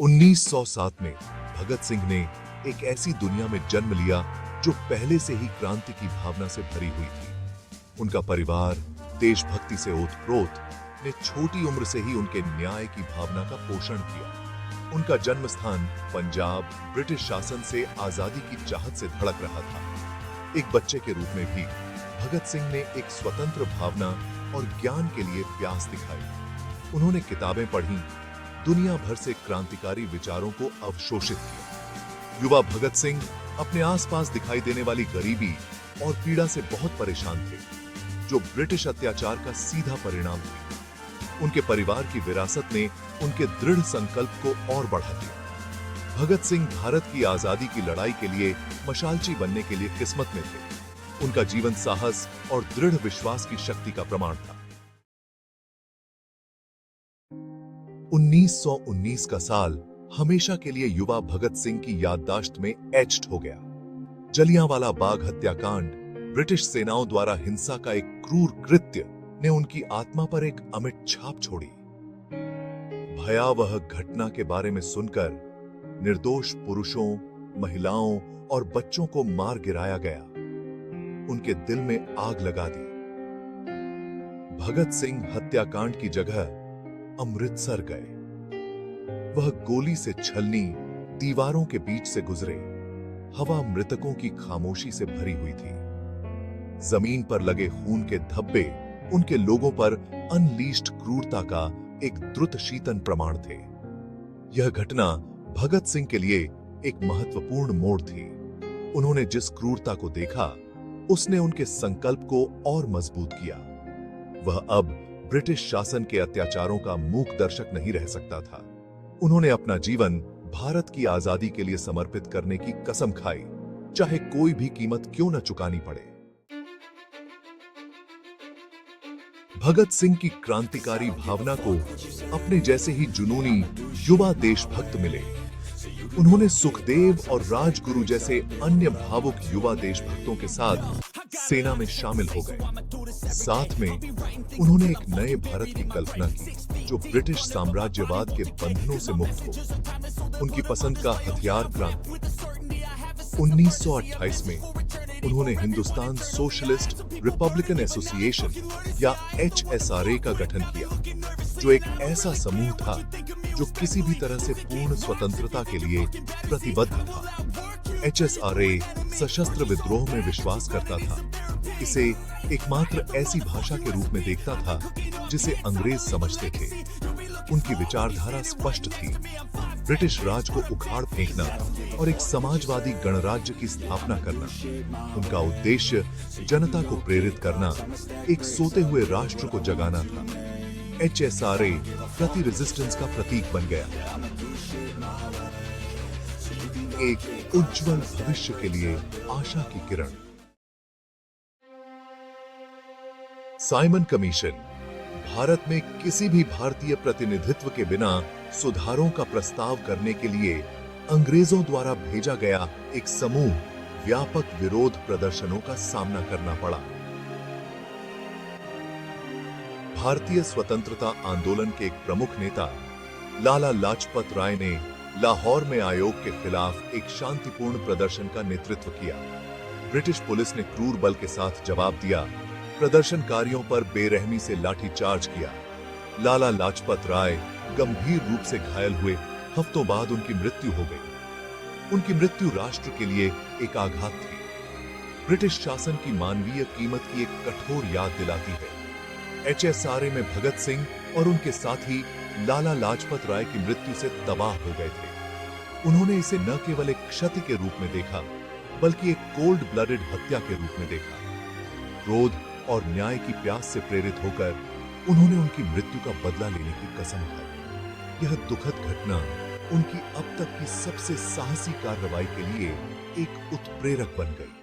1907 में भगत सिंह ने एक ऐसी दुनिया में जन्म लिया जो पहले से ही क्रांति की भावना से भरी हुई थी। उनका परिवार देशभक्ति से ओतप्रोत ने छोटी उम्र से ही उनके न्याय की भावना का पोषण किया। उनका जन्म स्थान पंजाब ब्रिटिश शासन से आजादी की चाहत से धड़क रहा था। एक बच्चे के रूप में भी भगत सिंह ने एक स्वतंत्र भावना और ज्ञान के लिए प्यास दिखाई। उन्होंने किताबें पढ़ी, दुनिया भर से क्रांतिकारी विचारों को अवशोषित किया। युवा भगत सिंह अपने आसपास दिखाई देने वाली गरीबी और पीड़ा से बहुत परेशान थे, जो ब्रिटिश अत्याचार का सीधा परिणाम थी। उनके परिवार की विरासत ने उनके दृढ़ संकल्प को और बढ़ा दिया। भगत सिंह भारत की आजादी की लड़ाई के लिए मशालची बनने के लिए किस्मत में थे। उनका जीवन साहस और दृढ़ विश्वास की शक्ति का प्रमाण था। 1919 का साल हमेशा के लिए युवा भगत सिंह की याददाश्त में एच्ड हो गया। जलियांवाला बाग हत्याकांड, ब्रिटिश सेनाओं द्वारा हिंसा का एक क्रूर कृत्य ने उनकी आत्मा पर एक अमिट छाप छोड़ी। भयावह घटना के बारे में सुनकर निर्दोष पुरुषों, महिलाओं और बच्चों को मार गिराया गया, उनके दिल में आग लगा दी। भगत सिंह हत्याकांड की जगह अमृतसर गए। वह गोली से छलनी दीवारों के बीच से गुजरे। हवा मृतकों की खामोशी से भरी हुई थी। जमीन पर लगे खून के धब्बे उनके लोगों पर अनलीश्ड क्रूरता का एक द्रुत शीतन प्रमाण थे। यह घटना भगत सिंह के लिए एक महत्वपूर्ण मोड़ थी। उन्होंने जिस क्रूरता को देखा, उसने उनके संकल्प को और मजबूत किया। वह अब ब्रिटिश शासन के अत्याचारों का मूक दर्शक नहीं रह सकता था। उन्होंने अपना जीवन भारत की आजादी के लिए समर्पित करने की कसम खाई, चाहे कोई भी कीमत क्यों न चुकानी पड़े। भगत सिंह की क्रांतिकारी भावना को अपने जैसे ही जुनूनी युवा देशभक्त मिले। उन्होंने सुखदेव और राजगुरु जैसे अन्य भावुक युवा देशभक्तों के साथ सेना में शामिल हो गए। साथ में उन्होंने एक नए भारत की कल्पना की, जो ब्रिटिश साम्राज्यवाद के बंधनों से मुक्त हो। उनकी पसंद का हथियार क्रांति। 1928 में उन्होंने हिंदुस्तान सोशलिस्ट रिपब्लिकन एसोसिएशन या HSRA का गठन किया, जो एक ऐसा समूह था जो किसी भी तरह से पूर्ण स्वतंत्रता के लिए प्रतिबद्ध था। HSRA सशस्त्र विद्रोह में विश्वास करता था। इसे एकमात्र ऐसी भाषा के रूप में देखता था जिसे अंग्रेज समझते थे। उनकी विचारधारा स्पष्ट थी, ब्रिटिश राज को उखाड़ फेंकना और एक समाजवादी गणराज्य की स्थापना करना। उनका उद्देश्य जनता को प्रेरित करना, एक सोते हुए राष्ट्र को जगाना था। HSRA प्रति रेजिस्टेंस का प्रतीक बन गया, एक उज्जवल भविष्य के लिए आशा की किरण। साइमन कमीशन भारत में किसी भी भारतीय प्रतिनिधित्व के बिना सुधारों का प्रस्ताव करने के लिए अंग्रेजों द्वारा भेजा गया एक समूह व्यापक विरोध प्रदर्शनों का सामना करना पड़ा। भारतीय स्वतंत्रता आंदोलन के एक प्रमुख नेता लाला लाजपत राय ने लाहौर में आयोग के खिलाफ एक शांतिपूर्ण प्रदर्शन का नेतृत्व किया। ब्रिटिश पुलिस ने क्रूर बल के साथ जवाब दिया, प्रदर्शनकारियों पर बेरहमी से लाठीचार्ज किया। लाला लाजपत राय गंभीर रूप से घायल हुए। हफ्तों बाद उनकी मृत्यु हो गई। उनकी मृत्यु राष्ट्र के लिए एक आघात थी। ब्रिटिश शासन की मानवीय कीमत की एक कठोर याद दिलाती है। HSRA में भगत सिंह और उनके साथी लाला लाजपत राय की मृत्यु से तबाह हो गए थे। उन्होंने इसे न केवल एक क्षति के रूप में देखा, बल्कि एक कोल्ड ब्लडेड हत्या के रूप में देखा। क्रोध और न्याय की प्यास से प्रेरित होकर उन्होंने उनकी मृत्यु का बदला लेने की कसम खाई। यह दुखद घटना उनकी अब तक की सबसे साहसी कार्रवाई के लिए एक उत्प्रेरक बन गई।